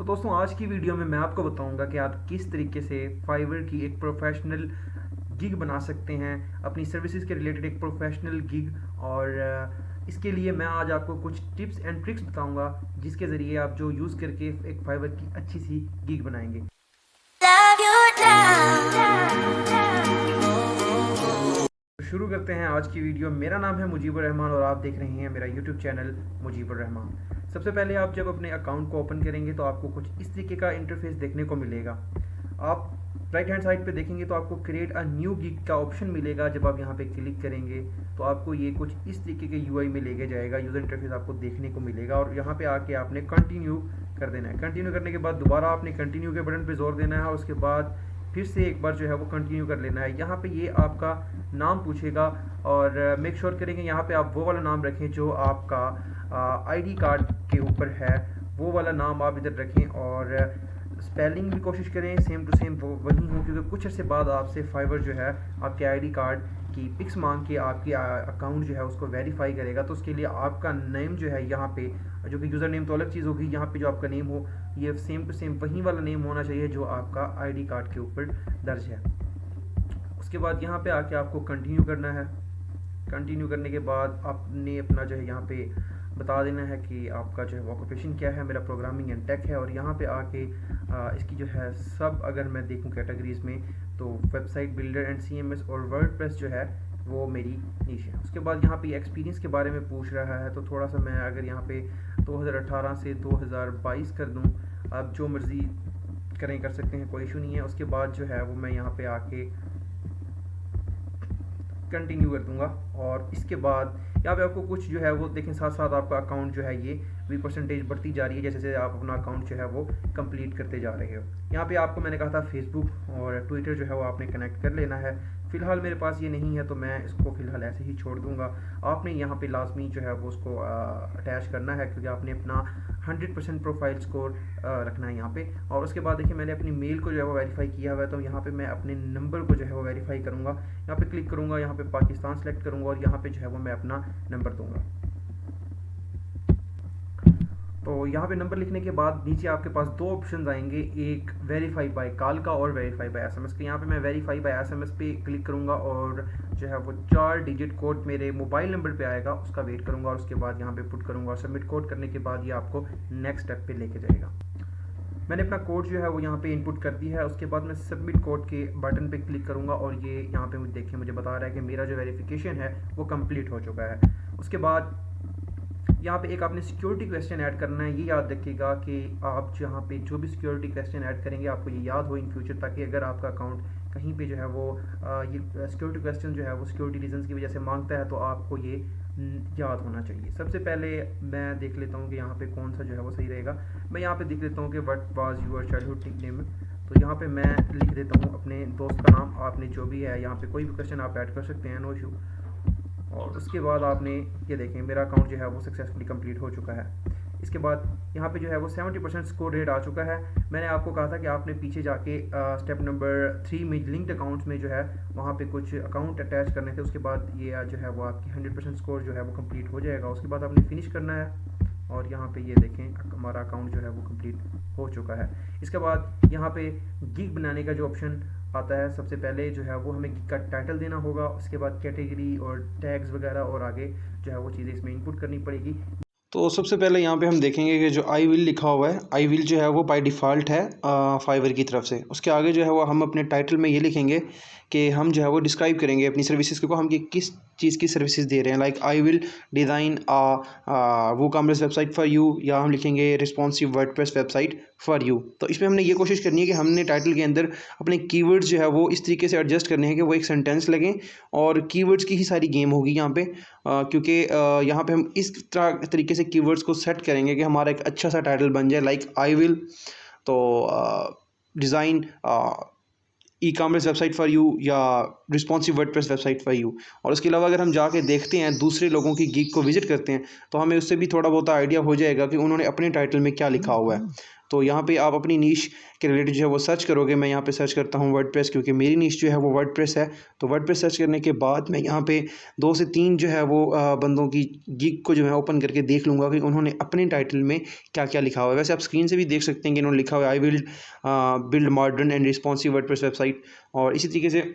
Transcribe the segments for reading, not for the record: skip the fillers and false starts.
तो दोस्तों आज की वीडियो में मैं आपको बताऊंगा कि आप किस तरीके से फाइवर की एक प्रोफेशनल गिग बना सकते हैं, अपनी सर्विसेज के रिलेटेड एक प्रोफेशनल गिग। और इसके लिए मैं आज आपको कुछ टिप्स एंड ट्रिक्स बताऊंगा जिसके ज़रिए आप जो यूज़ करके एक फाइवर की अच्छी सी गिग बनाएंगे। तो शुरू करते हैं आज की वीडियो। मेरा नाम है मुजीबुर रहमान और आप देख रहे हैं मेरा यूट्यूब चैनल मुजीबुर रहमान। सबसे पहले आप जब अपने अकाउंट को ओपन करेंगे तो आपको कुछ इस तरीके का इंटरफेस देखने को मिलेगा। आप राइट हैंड साइड पे देखेंगे तो आपको क्रिएट अ न्यू गिग का ऑप्शन मिलेगा। जब आप यहाँ पे क्लिक करेंगे तो आपको ये कुछ इस तरीके के यूआई में लेके जाएगा, यूज़र इंटरफेस आपको देखने को मिलेगा। और यहाँ पे आके आपने कंटिन्यू कर देना है। कंटिन्यू करने के बाद दोबारा आपने कंटिन्यू के बटन पे जोर देना है और उसके बाद फिर से एक बार जो है वो कंटिन्यू कर लेना है। यहाँ पे ये आपका नाम पूछेगा और मेक श्योर करेंगे यहाँ पे आप वो वाला नाम रखें जो आपका आईडी कार्ड के ऊपर है, वो वाला नाम आप इधर रखें। और स्पेलिंग भी कोशिश करें सेम टू सेम वही हो, क्योंकि कुछ अर्से बाद आपसे फाइवर जो है आपके आईडी कार्ड की पिक्स मांग के आपकी अकाउंट जो है उसको वेरीफाई करेगा। तो उसके लिए आपका नेम जो है यहाँ पे, जो कि यूज़र नेम तो अलग चीज़ होगी, यहाँ पे जो आपका नेम हो ये सेम टू सेम वही वाला नेम होना चाहिए जो आपका आईडी कार्ड के ऊपर दर्ज है। उसके बाद यहाँ पे आके आपको कंटिन्यू करना है। कंटिन्यू करने के बाद आपने अपना जो है यहाँ पे बता देना है कि आपका जो है ऑक्यूपेशन क्या है। मेरा प्रोग्रामिंग एंड टेक है। और यहाँ पे आके इसकी जो है सब अगर मैं देखूँ कैटेगरीज में तो वेबसाइट बिल्डर एंड सीएमएस और वर्डप्रेस जो है वो मेरी नीश है। उसके बाद यहाँ पे एक्सपीरियंस के बारे में पूछ रहा है तो थोड़ा सा मैं अगर यहाँ पे 2018 से 2022 कर दूँ, आप जो मर्ज़ी करें कर सकते हैं, कोई इशू नहीं है। उसके बाद जो है वो मैं यहाँ पे आके कंटिन्यू कर दूंगा। और इसके बाद यहाँ पे आपको कुछ जो है वो देखें, साथ साथ आपका अकाउंट जो है ये भी परसेंटेज बढ़ती जा रही है जैसे जैसे आप अपना अकाउंट जो है वो कंप्लीट करते जा रहे हो। यहाँ पे आपको मैंने कहा था फेसबुक और ट्विटर जो है वो आपने कनेक्ट कर लेना है। फ़िलहाल मेरे पास ये नहीं है तो मैं इसको फ़िलहाल ऐसे ही छोड़ दूंगा। आपने यहाँ पे लाजमी जो है वो उसको अटैच करना है, क्योंकि आपने अपना 100% प्रोफाइल स्कोर रखना है यहाँ पे। और उसके बाद देखिए मैंने अपनी मेल को जो है वो वेरीफाई किया हुआ है, तो यहाँ पे मैं अपने नंबर को जो है वो वेरीफाई करूँगा। यहाँ पे क्लिक करूँगा, यहाँ पे पाकिस्तान सेलेक्ट करूँगा और यहाँ पे जो है वो मैं अपना नंबर दूँगा। तो यहाँ पे नंबर लिखने के बाद नीचे आपके पास दो ऑप्शंस आएंगे, एक वेरीफाई बाय कॉल का और वेरीफाई बाय एसएमएस का। यहाँ पे मैं वेरीफाई बाय एसएमएस पे क्लिक करूँगा और जो है वो 4 डिजिट कोड मेरे मोबाइल नंबर पे आएगा, उसका वेट करूँगा और उसके बाद यहाँ पे पुट करूँगा। और सबमिट कोड करने के बाद ये आपको नेक्स्ट स्टेप पे लेके जाएगा। मैंने अपना कोड जो है वो यहाँ पे इनपुट कर दिया है। उसके बाद मैं सबमिट कोड के बटन पे क्लिक करूँगा और ये यहाँ पे मुझे देखिए मुझे बता रहा है कि मेरा जो वेरिफिकेशन है वो कंप्लीट हो चुका है। उसके बाद यहाँ पे एक आपने सिक्योरिटी क्वेश्चन ऐड करना है। ये याद रखिएगा कि आप जहाँ पे जो भी सिक्योरिटी क्वेश्चन ऐड करेंगे आपको ये याद हो इन फ्यूचर, ताकि अगर आपका अकाउंट कहीं पे जो है वो ये सिक्योरिटी क्वेश्चन जो है वो सिक्योरिटी रीजंस की वजह से मांगता है तो आपको ये याद होना चाहिए। सबसे पहले मैं देख लेता हूँ कि यहाँ पे कौन सा जो है वो सही रहेगा। मैं यहाँ पे देख लेता हूँ कि what was your childhood nickname, तो यहाँ पे मैं लिख देता हूँ अपने दोस्त का नाम। आपने जो भी है यहाँ पे कोई भी क्वेश्चन आप ऐड कर सकते हैं, नो इशू। और उसके बाद आपने ये देखें मेरा अकाउंट जो है वो सक्सेसफुली कंप्लीट हो चुका है। इसके बाद यहाँ पे जो है वो 70% स्कोर रेट आ चुका है। मैंने आपको कहा था कि आपने पीछे जाके स्टेप नंबर 3 में लिंक्ड अकाउंट्स में जो है वहाँ पे कुछ अकाउंट अटैच करने थे। उसके बाद ये जो है वो आपकी 100% स्कोर जो है वो कंप्लीट हो जाएगा। उसके बाद आपने फिनिश करना है और यहाँ पे ये देखें हमारा अकाउंट जो है वो कंप्लीट हो चुका है। इसके बाद यहाँ पे गिग बनाने का जो ऑप्शन आता है, सबसे पहले जो है वो हमें गिग का टाइटल देना होगा। उसके बाद कैटेगरी और टैग्स वगैरह और आगे जो है वो चीज़ें इसमें इनपुट करनी पड़ेगी। तो सबसे पहले यहाँ पे हम देखेंगे कि जो आई विल लिखा हुआ है, आई विल जो है वो बाय डिफ़ॉल्ट है फाइवर की तरफ से। उसके आगे जो है वो हम अपने टाइटल में ये लिखेंगे कि हम जो है वो डिस्क्राइब करेंगे अपनी सर्विसेज को, हम कि किस चीज़ की सर्विसेज दे रहे हैं। Like I will design WooCommerce website for you, या हम लिखेंगे responsive WordPress website for you. तो इसमें हमने ये कोशिश करनी है कि हमने टाइटल के अंदर अपने कीवर्ड्स जो है वो इस तरीके से एडजस्ट करने हैं कि वो एक सेंटेंस लगें, और कीवर्ड्स की ही सारी गेम होगी यहाँ पे, क्योंकि यहाँ पे हम इस तरीके से कीवर्ड्स को सेट करेंगे कि हमारा एक अच्छा सा टाइटल बन जाए। Like I will to design e commerce website for you या responsive WordPress website for you. और उसके अलावा अगर हम जाके देखते हैं दूसरे लोगों की गिग को विजिट करते हैं तो हमें उससे भी थोड़ा बहुत आइडिया हो जाएगा कि उन्होंने अपने टाइटल में क्या लिखा हुआ है। तो यहाँ पे आप अपनी नीश के रिलेटेड जो है वो सर्च करोगे। मैं यहाँ पे सर्च करता हूँ वर्डप्रेस, क्योंकि मेरी नीश जो है वो वर्डप्रेस है। तो वर्डप्रेस सर्च करने के बाद मैं यहाँ पे 2 से 3 जो है वो बंदों की गिग को जो है ओपन करके देख लूँगा कि उन्होंने अपने टाइटल में क्या क्या लिखा हुआ है। वैसे आप स्क्रीन से भी देख सकते हैं कि इन्होंने लिखा हुआ है I will build modern and responsive WordPress website. और इसी तरीके से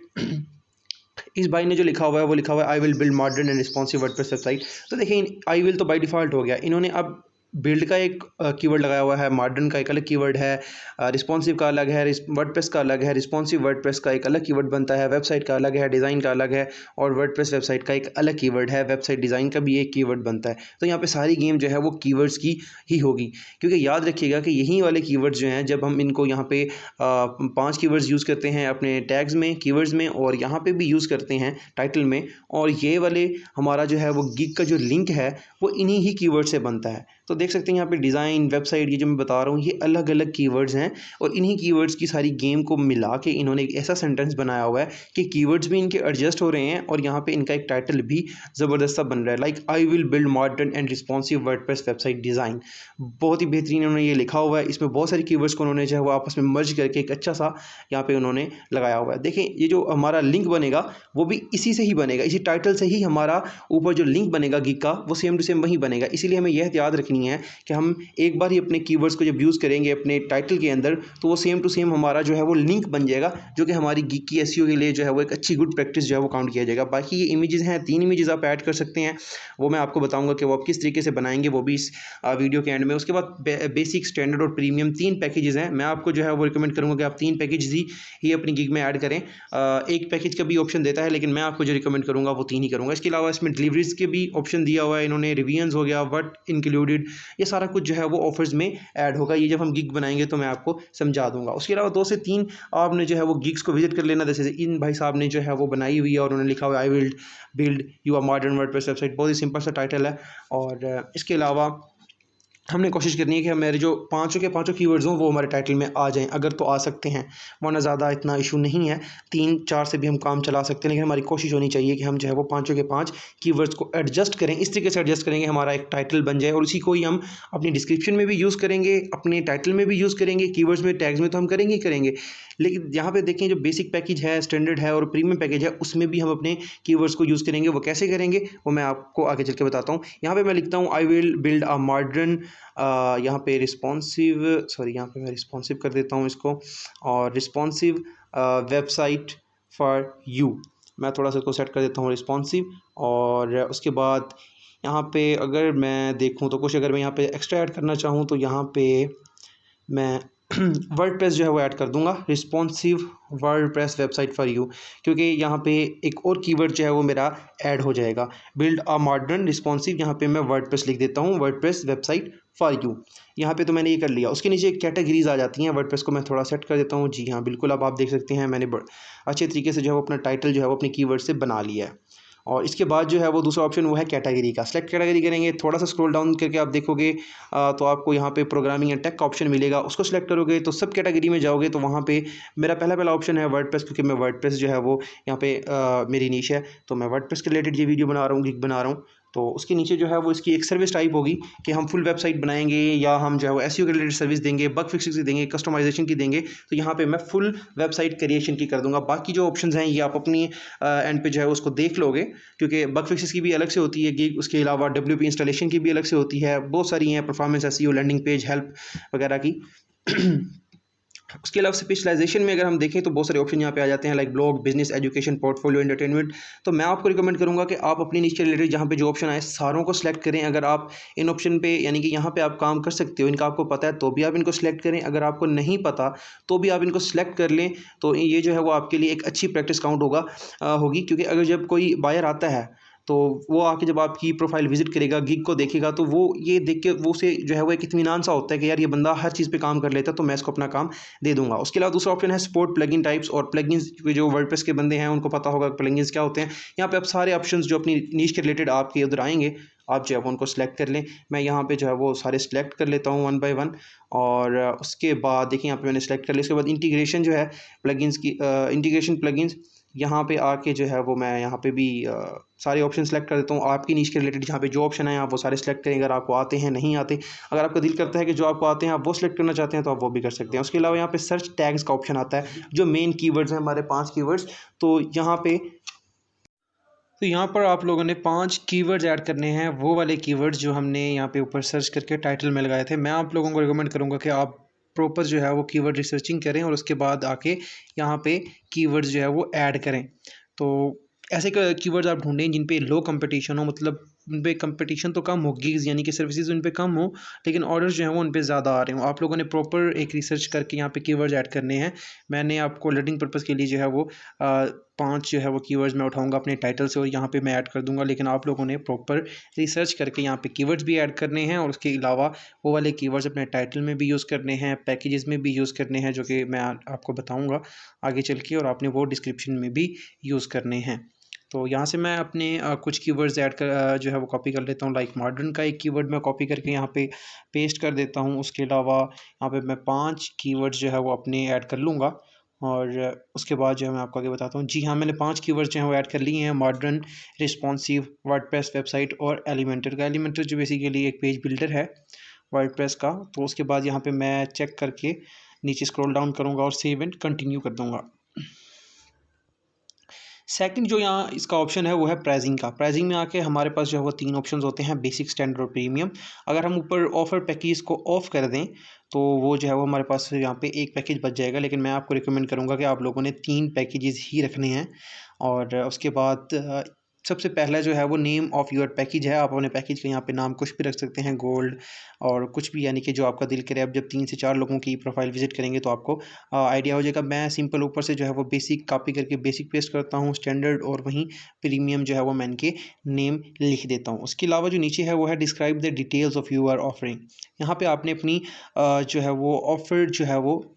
इस भाई ने जो लिखा हुआ है वो लिखा हुआ है I will build modern and responsive WordPress website. तो देखिए आई विल तो बाय डिफ़ॉल्ट हो गया, इन्होंने अब बिल्ड का एक कीवर्ड लगाया हुआ है, मॉडर्न का एक अलग कीवर्ड है, रिस्पॉन्सिव का अलग है, वर्डप्रेस का अलग है, रिस्पॉन्सिव वर्डप्रेस का एक अलग कीवर्ड बनता है, वेबसाइट का अलग है, डिज़ाइन का अलग है, और वर्डप्रेस वेबसाइट का एक अलग कीवर्ड है, वेबसाइट डिज़ाइन का भी एक कीवर्ड बनता है। तो यहाँ पे सारी गेम जो है वो कीवर्ड्स की ही होगी, क्योंकि याद रखिएगा कि यही वाले कीवर्ड्स जो हैं जब हम इनको यहाँ पे 5 कीवर्ड्स यूज़ करते हैं अपने टैग्स में, कीवर्ड्स में, और यहाँ पे भी यूज़ करते हैं टाइटल में, और ये वाले हमारा जो है वो गिग का जो लिंक है वो इन्हीं ही कीवर्ड से बनता है। तो देख सकते हैं यहाँ पे डिज़ाइन, वेबसाइट, ये जो मैं बता रहा हूँ ये अलग अलग कीवर्ड्स हैं, और इन्हीं कीवर्ड्स की सारी गेम को मिला के इन्होंने एक ऐसा सेंटेंस बनाया हुआ है कि कीवर्ड्स भी इनके एडजस्ट हो रहे हैं, और यहाँ पे इनका एक टाइटल भी ज़बरदस्त सा बन रहा है, like I will build modern and responsive WordPress website design. बहुत ही बेहतरीन उन्होंने ये लिखा हुआ है। इसमें बहुत सारी कीवर्ड्स को उन्होंने जो है वो आपस में मर्ज करके एक अच्छा सा यहाँ पे उन्होंने लगाया हुआ है। देखें ये जो हमारा लिंक बनेगा वो भी इसी से ही बनेगा, इसी टाइटल से ही हमारा ऊपर जो लिंक बनेगा गिग का वो सेम टू सेम वही बनेगा। इसीलिए हमें यह याद रखनी है कि हम एक बार ही अपने कीवर्ड्स को जब यूज़ करेंगे अपने टाइटल के अंदर तो वो सेम टू सेम हमारा जो है वो लिंक बन जाएगा, जो कि हमारी गिग की एसईओ के लिए जो है वो एक अच्छी गुड प्रैक्टिस जो है वो काउंट किया जाएगा। बाकी ये इमेजेस हैं, 3 इमेजेस आप ऐड कर सकते हैं, वो मैं आपको बताऊंगा कि वो आप किस तरीके से बनाएंगे, वो भी इस वीडियो के एंड में। उसके बाद बेसिक, स्टैंडर्ड और प्रीमियम 3 पैकेजेस हैं। मैं आपको जो है वो रिकमेंड करूँगा कि आप 3 पैकेज ही अपनी गिग में ऐड करें। एक पैकेज का भी ऑप्शन देता है, लेकिन मैं आपको जो रिकमेंड करूँगा वो 3 ही करूँगा। इसके अलावा इसमें डिलीवरीज के भी ऑप्शन दिया हुआ है इन्होंने, रिवीजन्स हो गया, व्हाट इंक्लूडेड, ये सारा कुछ जो है वो ऑफर्स में ऐड होगा। ये जब हम गिग बनाएंगे तो मैं आपको समझा दूंगा। उसके अलावा 2 से 3 आपने जो है वो गिग्स को विजिट कर लेना। जैसे इन भाई साहब ने जो है वो बनाई हुई है और उन्होंने लिखा हुआ है I will build your modern WordPress website, बहुत ही सिंपल सा टाइटल है। और इसके अलावा हमने कोशिश करनी है कि हमारे जो 5 के 5 कीवर्ड्स हों वो हमारे टाइटल में आ जाएं, अगर तो आ सकते हैं, वरना ज़्यादा इतना इशू नहीं है, 3-4 से भी हम काम चला सकते हैं। लेकिन हमारी कोशिश होनी चाहिए कि हम जो है वो 5 के 5 कीवर्ड्स को एडजस्ट करें, इस तरीके से एडजस्ट करेंगे हमारा एक टाइटल बन जाए, और उसी को ही हम अपनी डिस्क्रिप्शन में भी यूज़ करेंगे, अपने टाइटल में भी यूज़ करेंगे, कीवर्ड्स में, टैग्स में तो हम करेंगे ही करेंगे। लेकिन यहाँ पे देखें जो बेसिक पैकेज है, स्टैंडर्ड है और प्रीमियम पैकेज है, उसमें भी हम अपने कीवर्ड्स को यूज़ करेंगे। वो कैसे करेंगे वो मैं आपको आगे चल के बताता हूँ। यहाँ पे मैं लिखता हूँ I will build a modern, यहाँ पे रिस्पॉन्सिव, सॉरी यहाँ पे मैं रिस्पॉन्सिव कर देता हूँ इसको, और रिस्पॉन्सिव वेबसाइट फॉर यू, मैं थोड़ा सा इसको सेट कर देता हूँ रिस्पॉन्सिव। और उसके बाद यहाँ पे अगर मैं देखूँ तो कुछ, अगर मैं यहाँ पे एक्स्ट्रा ऐड करना चाहूँ तो यहाँ पे मैं वर्डप्रेस जो है वो ऐड कर दूंगा, responsive WordPress website for you, क्योंकि यहाँ पे एक और कीवर्ड जो है वो मेरा ऐड हो जाएगा, बिल्ड अ मॉडर्न रिस्पॉन्सिव। यहाँ पे मैं वर्डप्रेस लिख देता हूँ, वर्डप्रेस वेबसाइट फॉर यू। यहाँ पे तो मैंने ये कर लिया। उसके नीचे कैटेगरीज आ जाती हैं, वर्डप्रेस को मैं थोड़ा सेट कर देता हूँ। जी हाँ बिल्कुल, अब आप देख सकते हैं मैंने अच्छे तरीके से जो है वो अपना टाइटल जो है वो अपने कीवर्ड से बना लिया है। और इसके बाद जो है वो दूसरा ऑप्शन वो है कैटेगरी का। सेलेक्ट कैटेगरी करेंगे, थोड़ा सा स्क्रॉल डाउन करके आप देखोगे तो आपको यहाँ पे प्रोग्रामिंग एंड टेक का ऑप्शन मिलेगा, उसको सिलेक्ट करोगे तो सब कैटेगरी में जाओगे तो वहाँ पे मेरा पहला ऑप्शन है वर्डप्रेस, क्योंकि मैं वर्डप्रेस जो है वो यहाँ पे मेरी नीश है, तो मैं वर्डप्रेस के रिलेटेड ये वीडियो बना रहा हूँ, गिग बना रहा हूँ। तो उसके नीचे जो है वो इसकी एक सर्विस टाइप होगी कि हम फुल वेबसाइट बनाएंगे या हम जो है वो एसईओ के रिलेटेड सर्विस देंगे, बग फिक्सिंग की देंगे, कस्टमाइजेशन की देंगे। तो यहाँ पे मैं फुल वेबसाइट क्रिएशन की कर दूंगा। बाकी जो ऑप्शंस हैं ये आप अपनी एंड पे जो है उसको देख लोगे, क्योंकि बग फिक्सिंग की भी अलग से होती है गिग, उसके अलावा WP इंस्टॉलेशन की भी अलग से होती है, बहुत सारी हैं, performance SEO, landing page help वगैरह की। उसके अलावा स्पेशलाइजेशन में अगर हम देखें तो बहुत सारे ऑप्शन यहाँ पे आ जाते हैं, like blog, business, education, portfolio, entertainment. तो मैं आपको रिकमेंड करूँगा कि आप अपनी नीचे रिलेटेड जहाँ पे जो ऑप्शन आए सारों को सिलेक्ट करें। अगर आप इन ऑप्शन पे यानी कि यहाँ पे आप काम कर सकते हो, इनका आपको पता है तो भी आप इनको सिलेक्ट करें, अगर आपको नहीं पता तो भी आप इनको सिलेक्ट कर लें। तो ये जो है वो आपके लिए एक अच्छी प्रैक्टिस काउंट होगी, क्योंकि अगर जब कोई बायर आता है तो वो आके जब आपकी प्रोफाइल विजिट करेगा, गिग को देखेगा, तो वो ये देख के वो से जो है वो एक इत्मीनान सा होता है कि यार ये बंदा हर चीज़ पे काम कर लेता है, तो मैं इसको अपना काम दे दूंगा। उसके अलावा दूसरा ऑप्शन है सपोर्ट प्लगइन टाइप्स, और प्लगइन्स जो वर्डप्रेस के बंदे हैं उनको पता होगा प्लगइन्स क्या होते हैं। यहाँ पे आप सारे ऑप्शंस जो अपनी नीश के रिलेटेड आपके उधर आएंगे, आप जो है वो उनको सेलेक्ट कर लें। मैं यहाँ पे जो है वो सारे सेलेक्ट कर लेता हूँ 1 बाय 1। और उसके बाद देखिए यहाँ पे मैंने सेलेक्ट कर लिया। उसके बाद इंटीग्रेशन जो है प्लगइन्स की, इंटीग्रेशन प्लगइन्स, यहाँ पे आके जो है वो मैं यहाँ पे भी सारे ऑप्शन सेलेक्ट कर देता हूँ। आपकी नीश के रिलेटेड जहाँ पे जो ऑप्शन है आप वो सारे सेलेक्ट करें, अगर आपको आते हैं नहीं आते। अगर आपका दिल करता है कि जो आपको आते हैं आप वो सेलेक्ट करना चाहते हैं तो आप वो भी कर सकते हैं। उसके अलावा यहाँ पे सर्च टैग्स का ऑप्शन आता है, जो मेन कीवर्ड्स हैं हमारे 5 कीवर्ड्स। तो यहाँ पर आप लोगों ने 5 कीवर्ड्स ऐड करने हैं, वो वाले कीवर्ड्स जो हमने यहाँ पे ऊपर सर्च करके टाइटल में लगाए थे। मैं आप लोगों को रिकमेंड करूँगा कि आप प्रॉपर जो है वो कीवर्ड रिसर्चिंग करें और उसके बाद आके यहाँ पे कीवर्ड्स जो है वो ऐड करें। तो ऐसे कीवर्ड्स आप ढूंढें जिन पे लो कंपटीशन हो, मतलब उन पे कंपटीशन तो कम हो, गिग्स यानी कि सर्विसेज उन पे कम हो, लेकिन ऑर्डर्स जो हैं वो उन पे ज़्यादा आ रहे हो। आप लोगों ने प्रॉपर एक रिसर्च करके यहाँ पे कीवर्ड्स ऐड करने हैं। मैंने आपको लर्निंग पर्पज़ के लिए जो है वो 5 जो है वो कीवर्ड्स मैं उठाऊंगा अपने टाइटल से और यहाँ पे मैं ऐड कर दूंगा, लेकिन आप लोगों ने प्रॉपर रिसर्च करके यहाँ पे कीवर्ड्स भी ऐड करने हैं और उसके अलावा वो वाले कीवर्ड्स अपने टाइटल में भी यूज़ करने हैं, पैकेजेस में भी यूज़ करने हैं, जो कि मैं आपको बताऊँगा आगे चल के, और आपने वो डिस्क्रिप्शन में भी यूज़ करने हैं। तो यहाँ से मैं अपने कुछ कीवर्ड्स ऐड कर जो है वो कॉपी कर लेता हूँ। लाइक मॉडर्न का एक कीवर्ड मैं कॉपी करके यहाँ पे पेस्ट कर देता हूँ। उसके अलावा यहाँ पे मैं 5 कीवर्ड्स जो है वो अपने ऐड कर लूँगा और उसके बाद जो है मैं आपको आगे बताता हूँ। जी हाँ, मैंने 5 कीवर्ड्स जो हैं वो ऐड कर लिए हैं, मॉडर्न, रिस्पॉन्सिव, वर्डप्रेस वेबसाइट और एलिमेंटर का। एलिमेंटर जो बेसिकली एक पेज बिल्डर है वर्डप्रेस का। तो उसके बाद यहाँ पे मैं चेक करके नीचे स्क्रॉल डाउन करूँगा और सेव एंड कंटिन्यू कर दूँगा। सेकंड जो यहाँ इसका ऑप्शन है वो है प्राइसिंग का। प्राइसिंग में आके हमारे पास जो है वो 3 ऑप्शंस होते हैं, बेसिक, स्टैंडर्ड और प्रीमियम। अगर हम ऊपर ऑफर पैकेज को ऑफ कर दें तो वो जो है वो हमारे पास यहाँ पे एक पैकेज बच जाएगा, लेकिन मैं आपको रिकमेंड करूँगा कि आप लोगों ने 3 पैकेजेस ही रखने हैं। और उसके बाद सबसे पहला जो है वो नेम ऑफ़ योर पैकेज है। आप अपने पैकेज का यहाँ पे नाम कुछ भी रख सकते हैं, गोल्ड और कुछ भी, यानी कि जो आपका दिल करे। अब जब 3 से 4 लोगों की प्रोफाइल विजिट करेंगे तो आपको आइडिया हो जाएगा। मैं सिंपल ऊपर से जो है वो बेसिक कॉपी करके बेसिक पेस्ट करता हूँ, स्टैंडर्ड और वहीं प्रीमियम जो है वो मैं इनके नेम लिख देता हूँ। उसके अलावा जो नीचे है वो है describe the details of your offering. यहाँ पे आपने अपनी जो है वो ऑफ़र जो है वो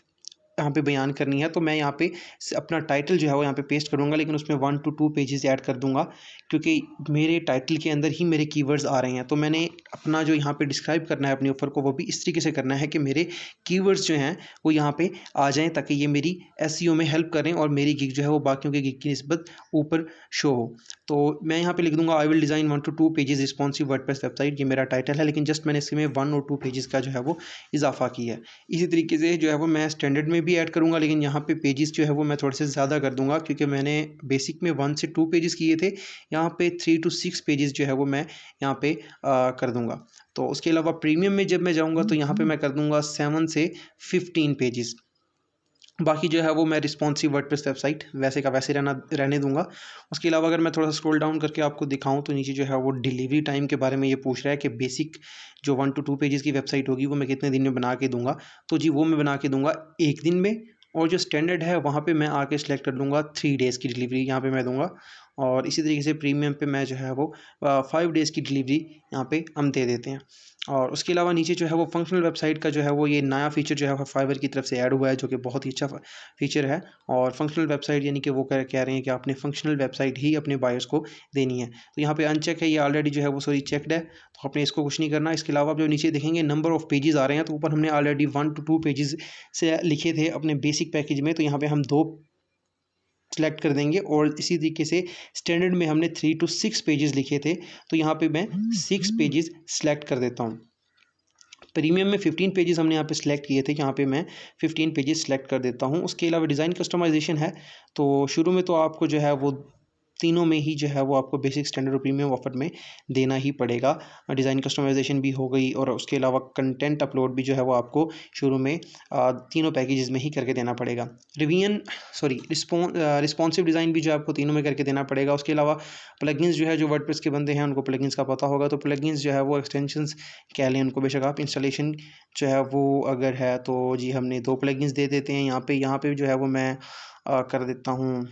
यहाँ पे बयान करनी है। तो मैं यहाँ पे अपना टाइटल जो है वो यहाँ पे पेस्ट करूँगा, लेकिन उसमें 1 to 2 पेजेस ऐड कर दूँगा, क्योंकि मेरे टाइटल के अंदर ही मेरे कीवर्ड्स आ रहे हैं। तो मैंने अपना जो यहाँ पे डिस्क्राइब करना है अपनी ऑफ़र को, वो भी इस तरीके से करना है कि मेरे कीवर्ड्स जो हैं वो यहाँ पे आ जाएँ, ताकि ये मेरी एसईओ में हेल्प करें और मेरी गिग जो है वो बाकियों के गिग की निस्बत ऊपर शो हो। तो मैं यहाँ पे लिख दूँगा I will design 1 to 2 pages responsive WordPress website. ये मेरा टाइटल है, लेकिन जस्ट मैंने इसमें 1 और 2 पेजेस का जो है वो इजाफा किया है। इसी तरीके से जो है वो मैं स्टैंडर्ड में भी ऐड करूँगा, लेकिन यहाँ पे पेजेस जो है वो मैं थोड़े से ज़्यादा कर दूँगा, क्योंकि मैंने बेसिक में 1 से 2 पेजेस किए थे। यहाँ पे 3 to 6 पेजेस जो है वो मैं यहाँ पे कर दूँगा। तो उसके अलावा प्रीमियम में जब मैं जाऊँगा तो यहाँ पे मैं कर दूँगा 7 से 15 पेजेस। बाकी जो है वो मैं रिस्पॉन्सिव वर्डप्रेस वेबसाइट वैसे का वैसे रहने दूंगा। उसके अलावा अगर मैं थोड़ा सा स्क्रॉल डाउन करके आपको दिखाऊं तो नीचे जो है वो डिलीवरी टाइम के बारे में ये पूछ रहा है कि बेसिक जो 1 to 2 पेजेस की वेबसाइट होगी वो मैं कितने दिन में बना के दूंगा। तो जी वो मैं बना के दूंगा 1 दिन में। और जो स्टैंडर्ड है वहाँ पे मैं आके सिलेक्ट कर लूँगा 3 डेज़ की डिलीवरी यहाँ पे मैं दूंगा। और इसी तरीके से प्रीमियम पे मैं जो है वो 5 डेज़ की डिलीवरी यहाँ पे हम दे देते हैं। और उसके अलावा नीचे जो है वो फंक्शनल वेबसाइट का जो है वो ये नया फीचर जो है फाइवर की तरफ से ऐड हुआ है, जो कि बहुत ही अच्छा फीचर है। और फंक्शनल वेबसाइट यानी कि वो कह रहे हैं कि आपने फंक्शनल वेबसाइट ही अपने बायर्स को देनी है। तो यहाँ पे अनचेक है, ये ऑलरेडी जो है वो सॉरी चेकड है, तो आपने इसको कुछ नहीं करना। इसके अलावा आप जो नीचे देखेंगे नंबर ऑफ़ पेजेस आ रहे हैं, तो ऊपर हमने ऑलरेडी 1 to 2 पेजेस से लिखे थे अपने बेसिक पैकेज में, तो यहाँ पे हम 2 सेलेक्ट कर देंगे। और इसी तरीके से स्टैंडर्ड में हमने 3 to 6 पेजेस लिखे थे, तो यहाँ पे मैं 6 पेजेस सेलेक्ट कर देता हूँ। प्रीमियम में 15 पेजेस हमने यहाँ पे सिलेक्ट किए थे, यहाँ पे मैं 15 पेजेस सेलेक्ट कर देता हूँ। उसके अलावा डिज़ाइन कस्टमाइजेशन है, तो शुरू में तो आपको जो है वो तीनों में ही जो है वो आपको बेसिक, स्टैंडर्ड और प्रीमियम ऑफर में देना ही पड़ेगा। डिज़ाइन कस्टमाइजेशन भी हो गई और उसके अलावा कंटेंट अपलोड भी जो है वो आपको शुरू में तीनों पैकेजेस में ही करके देना पड़ेगा। रिस्पॉन्सिव डिज़ाइन भी जो आपको तीनों में करके देना पड़ेगा। उसके अलावा प्लगइन्स जो है, जो वर्डप्रेस के बंदे हैं उनको प्लगइन्स का पता होगा, तो प्लगइन्स जो है वो एक्सटेंशंस कह लें उनको, बेशक आप इंस्टॉलेशन जो है वो अगर है तो जी हमने 2 प्लगइन्स दे देते हैं। यहाँ पे जो है वो मैं कर देता हूँ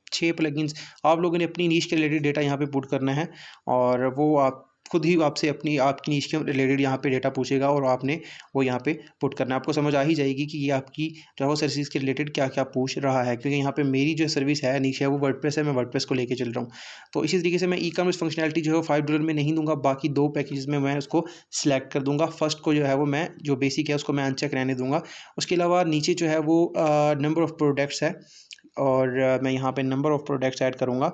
6 प्लगइन्स। आप लोगों ने अपनी नीश के रिलेटेड डेटा यहाँ पे पुट करना है और वो आप खुद ही आपसे आपकी नीश के रिलेटेड यहाँ पे डेटा पूछेगा और आपने वो यहाँ पे पुट करना है। आपको समझ आ ही जाएगी कि ये आपकी जो है वो सर्विस के रिलेटेड क्या क्या पूछ रहा है, क्योंकि यहाँ पे मेरी जो सर्विस है नीश है वो वर्डप्रेस है, मैं वर्डप्रेस को लेके चल रहा हूँ। तो इसी तरीके से मैं ई कॉमर्स फंक्शनैलिटी जो है $5 में नहीं दूंगा, बाकी 2 पैकेज में मैं उसको सिलेक्ट कर दूंगा। फर्स्ट को जो है वो मैं जो बेसिक है उसको मैं अनचेक रहने दूंगा। उसके अलावा नीचे जो है वो नंबर ऑफ़ प्रोडक्ट्स है, और मैं यहाँ पे नंबर ऑफ़ प्रोडक्ट्स ऐड करूँगा,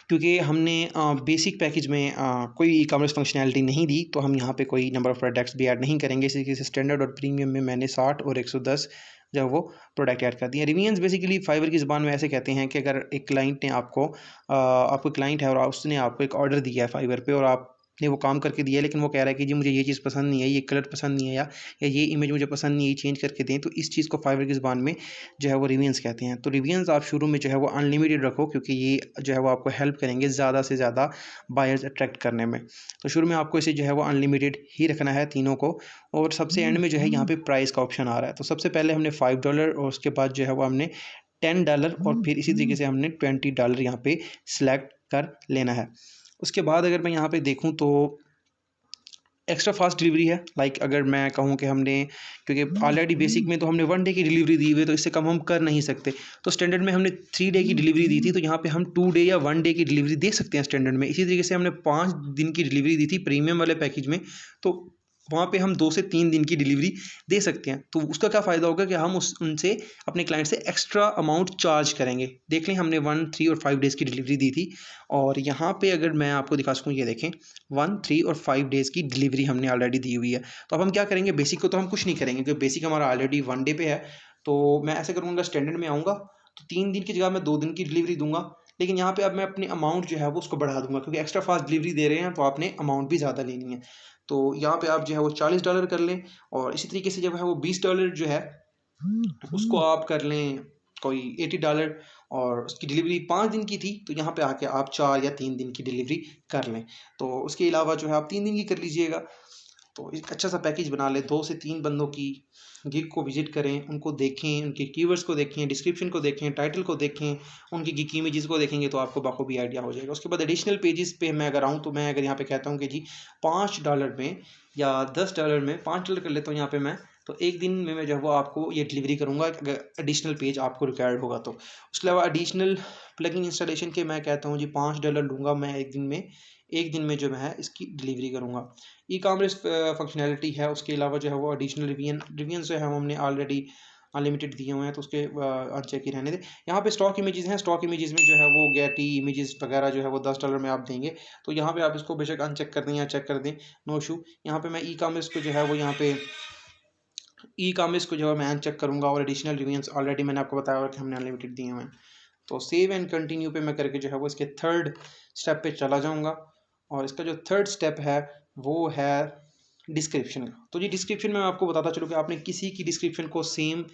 क्योंकि हमने बेसिक पैकेज में कोई ई कॉमर्स फंक्शनैलिटी नहीं दी, तो हम यहाँ पे कोई नंबर ऑफ़ प्रोडक्ट्स भी ऐड नहीं करेंगे। इसी तरीके से स्टैंडर्ड और प्रीमियम में मैंने 60 और 110 जो है वो प्रोडक्ट ऐड कर दिए। रिवीजन्स बेसिकली फाइवर की ज़बान में ऐसे कहते हैं कि अगर एक क्लाइंट ने आपको क्लाइंट है और उसने आपको एक ऑर्डर दिया है फाइवर पे और आपने वो काम करके दिया है, लेकिन वो कह रहा है कि जी मुझे ये चीज़ पसंद नहीं है, ये कलर पसंद नहीं है, या ये इमेज मुझे पसंद नहीं है, ये चेंज करके दें, तो इस चीज़ को फाइवर की ज़बान में जो है वो रिवीजन्स कहते हैं। तो रिवीजन्स आप शुरू में जो है वो अनलिमिटेड रखो, क्योंकि ये जो है वो आपको हेल्प करेंगे ज़्यादा से ज़्यादा बायर्स अट्रैक्ट करने में। तो शुरू में आपको इसे जो है वो अनलिमिटेड ही रखना है तीनों को। और सबसे एंड में जो है यहाँ पे प्राइस का ऑप्शन आ रहा है। तो सबसे पहले हमने $5 और उसके बाद जो है वो हमने $10 और फिर इसी तरीके से हमने $20 यहाँ पे सिलेक्ट कर लेना है। उसके बाद अगर मैं यहाँ पे देखूँ तो एक्स्ट्रा फास्ट डिलीवरी है। अगर मैं कहूँ कि हमने, क्योंकि ऑलरेडी बेसिक में तो हमने 1 डे की डिलीवरी दी हुई है, तो इससे कम हम कर नहीं सकते। तो स्टैंडर्ड में हमने 3 डे की डिलीवरी दी थी, तो यहाँ पे हम 2 डे या 1 डे की डिलीवरी दे सकते हैं स्टैंडर्ड में। इसी तरीके से हमने 5 दिन की डिलीवरी दी थी प्रीमियम वाले पैकेज में, तो वहाँ पे हम 2 से 3 दिन की डिलीवरी दे सकते हैं। तो उसका क्या फ़ायदा होगा कि हम उनसे अपने क्लाइंट से एक्स्ट्रा अमाउंट चार्ज करेंगे। देख लें, हमने 1, 3 और 5 डेज़ की डिलीवरी दी थी, और यहाँ पे अगर मैं आपको दिखा सकूँ, ये देखें 1, 3 और 5 डेज़ की डिलीवरी हमने ऑलरेडी दी हुई है। तो अब हम क्या करेंगे, बेसिक को तो हम कुछ नहीं करेंगे, क्योंकि बेसिक हमारा ऑलरेडी 1 डे पे है। तो मैं ऐसे करूँगा, स्टैंडर्ड में आऊँगा तो 3 दिन की जगह मैं 2 दिन की डिलीवरी दूँगा। लेकिन यहाँ पे अब मैं अपने अमाउंट जो है वो उसको बढ़ा दूँगा, क्योंकि एक्स्ट्रा फास्ट डिलीवरी दे रहे हैं, तो आपने अमाउंट भी ज़्यादा लेनी है। तो यहाँ पे आप जो है वो $40 कर लें, और इसी तरीके से जब है वो $20 जो है उसको आप कर लें कोई $80, और उसकी डिलीवरी 5 दिन की थी, तो यहाँ पे आके आप 4 या 3 दिन की डिलीवरी कर लें। तो उसके अलावा जो है आप 3 दिन की कर लीजिएगा। तो एक अच्छा सा पैकेज बना लें, 2 से 3 बंदों की गिग को विजिट करें, उनको देखें, उनके कीवर्ड्स को देखें, डिस्क्रिप्शन को देखें, टाइटल को देखें, उनकी गिग इमेजेस को देखेंगे, तो आपको बखूबी आइडिया हो जाएगा। उसके बाद एडिशनल पेजेस पे मैं अगर आऊँ, तो मैं अगर यहाँ पे कहता हूँ कि जी $5 में या $10 में, $5 कर लेता हूँ यहाँ पे मैं, तो एक दिन में मैं जो है वो आपको ये डिलीवरी करूँगा, अगर एडिशनल पेज आपको रिक्वायर्ड होगा तो। उसके अलावा एडिशनल प्लगइन इंस्टॉलेशन के मैं कहता हूँ जी $5 लूँगा मैं एक दिन में जो मैं है इसकी डिलीवरी करूँगा। ई कॉमर्स फंक्शनैलिटी है, उसके अलावा जो है वो एडिशनल रिवीजन जो है हमने ऑलरेडी अनलिमिटेड दिए हुए हैं, तो उसके अनचेक ही रहने दें। यहाँ पे स्टॉक इमेजेस हैं, स्टॉक इमेजेस में जो है वो गेटी इमेजेस वगैरह जो है वो $10 में आप देंगे, तो यहाँ पे आप इसको बेशक अनचेक कर दें या चेक कर दें, नो इशू। यहाँ पे मैं ई कॉमर्स को जो है वो मैं अनचेक करूँगा, और एडिशनल रिवीजन्स ऑलरेडी मैंने आपको बताया कि हमने अनलिमिटेड दिए हुए हैं। तो सेव एंड कंटिन्यू पे मैं करके जो है वो इसके थर्ड स्टेप पे चला जाऊँगा, और इसका जो थर्ड स्टेप है वो है डिस्क्रिप्शन का। तो जी डिस्क्रिप्शन में मैं आपको बताता चलूँ कि आपने किसी की डिस्क्रिप्शन को सेम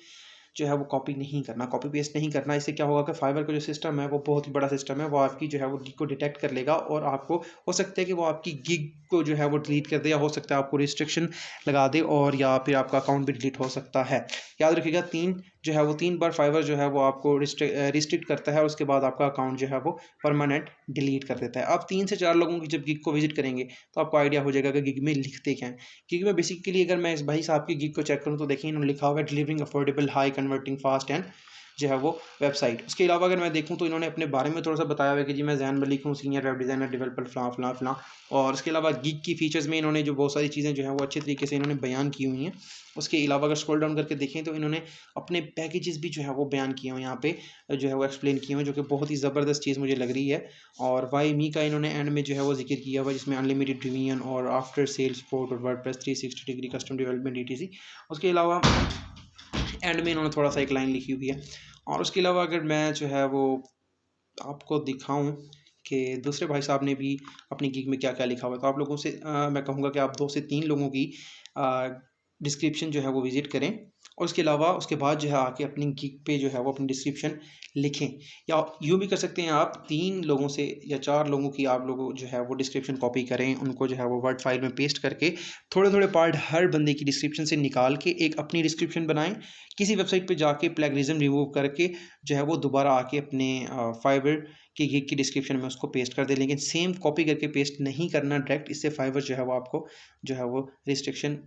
जो है वो कॉपी नहीं करना, कॉपी पेस्ट नहीं करना। इससे क्या होगा कि फाइवर का जो सिस्टम है वो बहुत ही बड़ा सिस्टम है, वो आपकी जो है वो गिग को डिटेक्ट कर लेगा, और आपको हो सकता है कि वो आपकी गिग को जो है वो डिलीट कर दे, या हो सकता है आपको रिस्ट्रिक्शन लगा दे, और या फिर आपका अकाउंट भी डिलीट हो सकता है। याद रखिएगा, 3 बार फाइवर जो है वो आपको रिस्ट्रिक्ट करता है, और उसके बाद आपका अकाउंट जो है वो परमानेंट डिलीट कर देता है। आप 3 से 4 लोगों की जब गिग को विजिट करेंगे, तो आपको आइडिया हो जाएगा कि गिग में लिखते क्या हैं। गिग में बेसिकली अगर मैं इस भाई साहब की गिग को चेक करूँ, तो देखिए इन्होंने लिखा हुआ है delivering affordable high converting fast and जो है वो वेबसाइट। उसके अलावा अगर मैं देखूँ, तो इन्होंने अपने बारे में थोड़ा सा बताया हुआ है कि जी मैं जैन मलिक हूँ, सीनियर वेब डिज़ाइनर डेवलपर फलां फलां फलां। और उसके अलावा गिग की फीचर्स में इन्होंने जो बहुत सारी चीज़ें जो हैं वो अच्छे तरीके से इन्होंने बयान की हुई हैं। उसके अलावा अगर स्क्रॉल डाउन करके देखें, तो इन्होंने अपने पैकेजेस भी जो है वो बयान किए हुए हैं, यहाँ पे जो है वो एक्सप्लेन किए हुए हैं, जो कि बहुत ही ज़बरदस्त चीज़ मुझे लग रही है। और वाई मी का इन्होंने एंड में जो है वो जिक्र किया हुआ है, जिसमें अनलिमिटेड रिवीजन और आफ्टर सेल सपोर्ट और WordPress 360 degree custom development etc। उसके अलावा एंड में इन्होंने थोड़ा सा एक लाइन लिखी हुई है। और उसके अलावा अगर मैं जो है वो आपको दिखाऊं कि दूसरे भाई साहब ने भी अपनी गिग में क्या क्या लिखा हुआ है, तो आप लोगों से मैं कहूँगा कि आप 2 से 3 लोगों की डिस्क्रिप्शन जो है वो विज़िट करें, और उसके अलावा उसके बाद जो है आके अपनी गिग पे जो है वो अपनी डिस्क्रिप्शन लिखें। या यूँ भी कर सकते हैं आप, 3 लोगों से या 4 लोगों की आप लोग जो है वो डिस्क्रिप्शन कॉपी करें, उनको जो है वो वर्ड फाइल में पेस्ट करके थोड़े थोड़े पार्ट हर बंदे की डिस्क्रिप्शन से निकाल के एक अपनी डिस्क्रिप्शन बनाएं। किसी वेबसाइट पे जाके प्लेगरिज्म रिमूव करके जो है वो दोबारा आके अपने फाइवर की गिग की डिस्क्रिप्शन में उसको पेस्ट कर दें, लेकिन सेम कॉपी करके पेस्ट नहीं करना डायरेक्ट। इससे फाइवर जो है वो आपको जो है वो रिस्ट्रिक्शन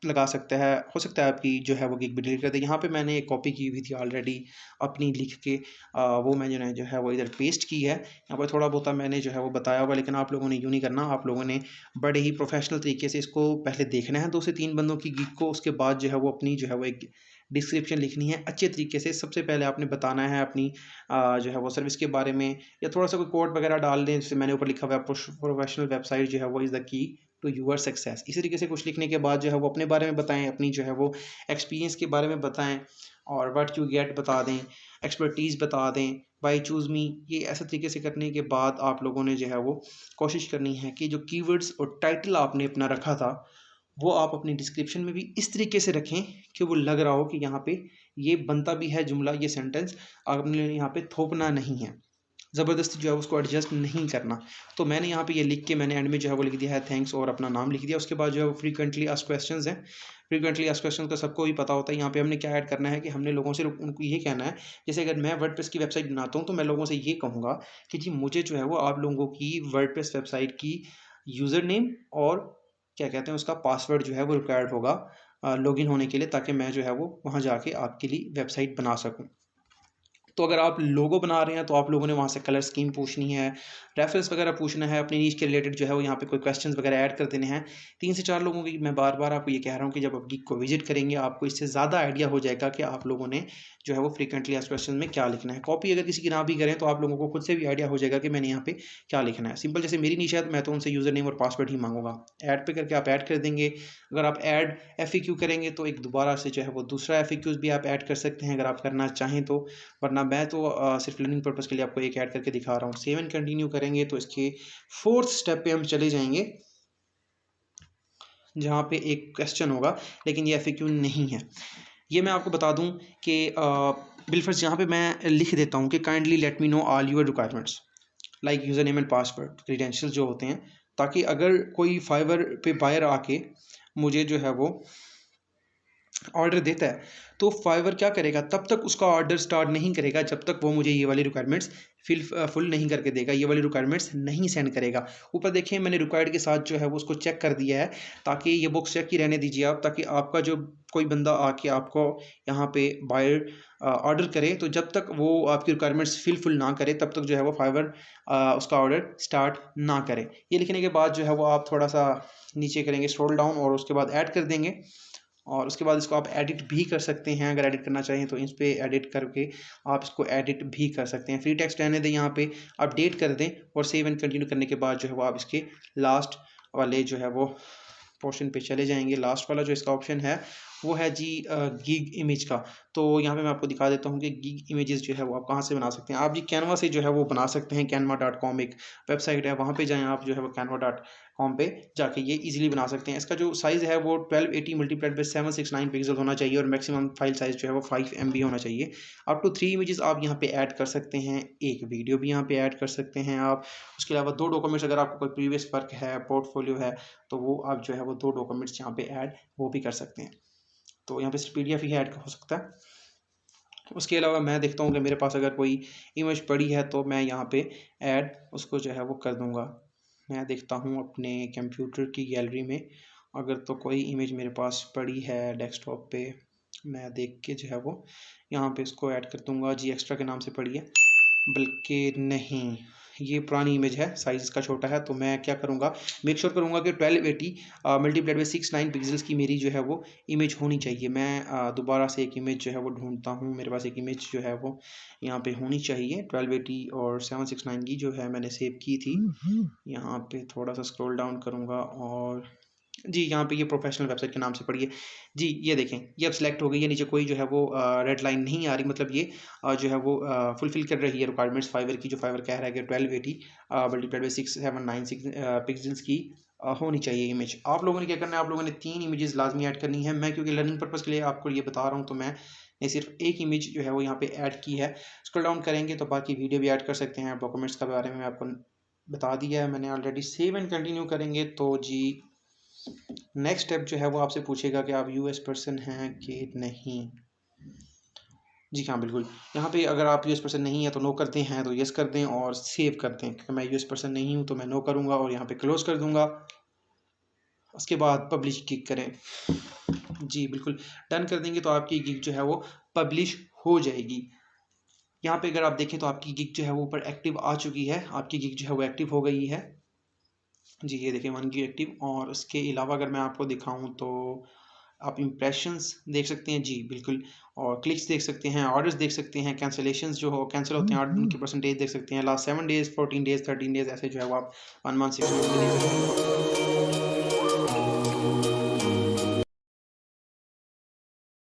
लगा सकता है, हो सकता है आपकी जो है वो गिग भी डिलीट कर दे। यहाँ पे मैंने एक कॉपी की हुई थी ऑलरेडी अपनी लिख के, वो मैंने जो है वो इधर पेस्ट की है। यहाँ पर थोड़ा बहुत मैंने जो है वो बताया हुआ, लेकिन आप लोगों ने यूँ नहीं करना, आप लोगों ने बड़े ही प्रोफेशनल तरीके से इसको पहले देखना है 2 से 3 बंदों की गिग को, उसके बाद जो है वो अपनी जो है वो एक डिस्क्रिप्शन लिखनी है अच्छे तरीके से। सबसे पहले आपने बताना है अपनी जो है वो सर्विस के बारे में, या थोड़ा सा कोई कोड वगैरह डाल दें, जैसे मैंने ऊपर लिखा हुआ है प्रोफेशनल वेबसाइट जो है वो is the key to your success. इसी तरीके से कुछ लिखने के बाद जो है वो अपने बारे में बताएं, अपनी जो है वो एक्सपीरियंस के बारे में बताएं, और व्हाट यू गेट बता दें, एक्सपर्टीज़ बता दें, बाई चूज़ मी। ये ऐसे तरीके से करने के बाद आप लोगों ने जो है वो कोशिश करनी है कि जो कीवर्ड्स और टाइटल आपने अपना रखा था वो आप अपनी डिस्क्रिप्शन में भी इस तरीके से रखें कि वो लग रहा हो कि यहाँ पे ये बनता भी है जुमला, ये सेंटेंस, आपने यहाँ पे थोपना नहीं है, ज़बरदस्ती जो है उसको एडजस्ट नहीं करना। तो मैंने यहाँ पे ये लिख के मैंने एंड में जो है वो लिख दिया है थैंक्स और अपना नाम लिख दिया। उसके बाद जो है वो फ्रीक्वेंटली आस्क्ड क्वेश्चंस हैं। फ्रीक्वेंटली आस्क्ड क्वेश्चन का सबको ही पता होता है। यहाँ पे हमने क्या ऐड करना है कि हमने लोगों से उनको ये कहना है, जैसे अगर मैं वर्डप्रेस की वेबसाइट बनाता हूँ तो मैं लोगों से ये कहूँगा कि जी मुझे जो है वो आप लोगों की वर्डप्रेस वेबसाइट की यूज़र नेम और क्या कहते हैं उसका पासवर्ड जो है वो रिक्वायर्ड होगा लॉगिन होने के लिए, ताकि मैं जो है वो वहाँ जाके आपके लिए वेबसाइट बना सकूँ। तो अगर आप लोगो बना रहे हैं तो आप लोगों ने वहाँ से कलर स्कीम पूछनी है, रेफरेंस वगैरह पूछना है, अपनी नीश के रिलेटेड जो है वो यहाँ पे कोई क्वेश्चंस वगैरह ऐड कर देने हैं। 3 से 4 लोगों की मैं बार-बार आपको ये कह रहा हूँ कि जब आप गिग को विज़िट करेंगे आपको इससे ज़्यादा आइडिया हो जाएगा कि आप लोगों ने जो है वो फ्रीक्वेंटली आस्क्ड क्वेश्चन में क्या लिखना है। कॉपी अगर किसी की ना भी करें तो आप लोगों को खुद से भी आइडिया हो जाएगा कि मैंने यहाँ पे क्या लिखना है। सिंपल जैसे मेरी नीश है तो मैं तो उनसे यूज़र नेम और पासवर्ड ही माँगूँगा। ऐड पे करके आप ऐड कर देंगे। अगर आप ऐड एफएक्यू करेंगे तो एक दोबारा से जो है वो दूसरा एफएक्यूज़ भी आप ऐड कर सकते हैं अगर आप करना चाहें तो, वरना मैं तो सिर्फ लर्निंग पर्पज़ के लिए आपको एक ऐड करके दिखा रहा हूँ। सेव एंड कंटिन्यू करेंगे तो इसके 4th स्टेप पे हम चले जाएँगे, जहाँ पे एक क्वेश्चन होगा, लेकिन ये एफएक्यू नहीं है। ये मैं आपको बता दूँ कि बिलफर्ज यहाँ पे मैं लिख देता हूँ कि kindly let me know all your requirements like user name and password, credentials जो होते हैं, ताकि अगर कोई फाइवर पे बायर आके मुझे जो है वो ऑर्डर देता है तो फाइवर क्या करेगा, तब तक उसका ऑर्डर स्टार्ट नहीं करेगा जब तक वो मुझे ये वाली रिक्वायरमेंट्स फुल नहीं करके देगा, ये वाली रिक्वायरमेंट्स नहीं सेंड करेगा। ऊपर देखिए मैंने रिक्वायर्ड के साथ जो है वो उसको चेक कर दिया है, ताकि ये बॉक्स चेक ही रहने दीजिए आप, ताकि आपका जो कोई बंदा आके आपको यहाँ पे बायर ऑर्डर करे तो जब तक वो आपकी रिक्वायरमेंट्स फुल ना करे तब तक जो है वो फाइवर उसका ऑर्डर स्टार्ट ना करे। ये लिखने के बाद जो है वो आप थोड़ा सा नीचे करेंगे स्क्रॉल डाउन और उसके बाद ऐड कर देंगे, और उसके बाद इसको आप एडिट भी कर सकते हैं। अगर एडिट करना चाहें तो इस पे एडिट करके आप इसको एडिट भी कर सकते हैं। फ्री टेक्स्ट रहने दें, यहाँ पे अपडेट कर दें और सेव एंड कंटिन्यू करने के बाद जो है वो आप इसके लास्ट वाले जो है वो पोर्शन पे चले जाएंगे। लास्ट वाला जो इसका ऑप्शन है वो है जी गिग इमेज का। तो यहाँ पे मैं आपको दिखा देता हूँ कि गिग इमेजेस जो है वो आप कहाँ से बना सकते हैं। आप जी कैनवा से जो है वो बना सकते हैं। canva.com एक वेबसाइट है, वहाँ पे जाएँ आप, जो है वो canva.com पे जाके ये इजीली बना सकते हैं। इसका जो साइज़ है वो 1280 मल्टीप्लाइड बाई 769 पिक्सल होना चाहिए और मैक्सिमम फाइल साइज़ जो है वो 5 MB होना चाहिए। अप टू 3 इमेजेस आप यहाँ पे ऐड कर सकते हैं, एक वीडियो भी यहाँ पे ऐड कर सकते हैं आप। उसके अलावा 2 डॉक्यूमेंट्स, अगर आपको कोई प्रीवियस वर्क है, पोर्टफोलियो है, तो वो आप जो है वो 2 डॉक्यूमेंट्स यहाँ पे ऐड वो भी कर सकते हैं। तो यहाँ पे सिर्फ PDF ही ऐड हो सकता है। उसके अलावा मैं देखता हूँ कि मेरे पास अगर कोई इमेज पड़ी है तो मैं यहाँ पे ऐड उसको जो है वो कर दूँगा। मैं देखता हूँ अपने कंप्यूटर की गैलरी में, अगर तो कोई इमेज मेरे पास पड़ी है डेस्कटॉप पे, मैं देख के जो है वो यहाँ पे इसको ऐड कर दूँगा। जी एक्स्ट्रा के नाम से पड़ी है, बल्कि नहीं, ये पुरानी इमेज है, साइज़ इसका छोटा है, तो मैं क्या करूँगा, मेक श्योर करूँगा कि 1280 मल्टीप्लाइड बाई 69 पिक्सेल्स की मेरी जो है वो इमेज होनी चाहिए। मैं दोबारा से एक इमेज जो है वो ढूंढता हूँ। मेरे पास एक इमेज जो है वो यहाँ पे होनी चाहिए 1280 और 769 की, जो है मैंने सेव की थी। यहाँ पे थोड़ा सा स्क्रॉल डाउन करूँगा और जी यहाँ पे ये प्रोफेशनल वेबसाइट के नाम से पढ़िए। जी ये देखें, ये अब सिलेक्ट हो गई है। नीचे कोई जो है वो रेड लाइन नहीं आ रही, मतलब ये जो है वो फुलफिल कर रही है रिक्वायरमेंट्स फाइवर की, जो फाइवर कह रहा है कि 1280 मल्टीप्लाइड बाई 6796 पिक्सेल्स की होनी चाहिए इमेज। आप लोगों ने क्या करना है, आप लोगों ने 3 इमेजेस लाजमी ऐड करनी है। मैं क्योंकि लर्निंग पर्पज़ के लिए आपको ये बता रहा हूँ तो मैंने सिर्फ एक इमेज जो है वो यहाँ पे ऐड की है। स्क्रॉल डाउन करेंगे तो बाकी वीडियो भी ऐड कर सकते हैं। डॉक्यूमेंट्स के बारे में आपको बता दिया है मैंने ऑलरेडी। सेव एंड कंटिन्यू करेंगे तो जी नेक्स्ट स्टेप जो है वो आपसे पूछेगा कि आप US पर्सन हैं कि नहीं। जी हाँ बिल्कुल, यहाँ पे अगर आप US पर्सन नहीं है तो नो करते हैं तो यस कर दें और सेव कर दें। क्योंकि मैं US पर्सन नहीं हूँ तो मैं नो करूँगा और यहाँ पे क्लोज़ कर दूँगा। उसके बाद पब्लिश क्लिक करें। जी बिल्कुल, डन कर देंगे तो आपकी गिग जो है वो पब्लिश हो जाएगी। यहाँ पे अगर आप देखें तो आपकी गिग जो है वो ऊपर एक्टिव आ चुकी है, आपकी गिग जो है वो एक्टिव हो गई है। जी ये देखिए 1 गिग एक्टिव। और उसके अलावा अगर मैं आपको दिखाऊँ तो आप इम्प्रेशंस देख सकते हैं। जी बिल्कुल, और क्लिक्स देख सकते हैं, ऑर्डर्स देख सकते हैं, कैंसलेशंस जो हो कैंसिल होते हैं उनकी परसेंटेज देख सकते हैं, लास्ट 7 डेज़, 14 डेज़, 13 डेज़, ऐसे जो है वो आप 1 मंथ, 6 मंथ में देख सकते हैं।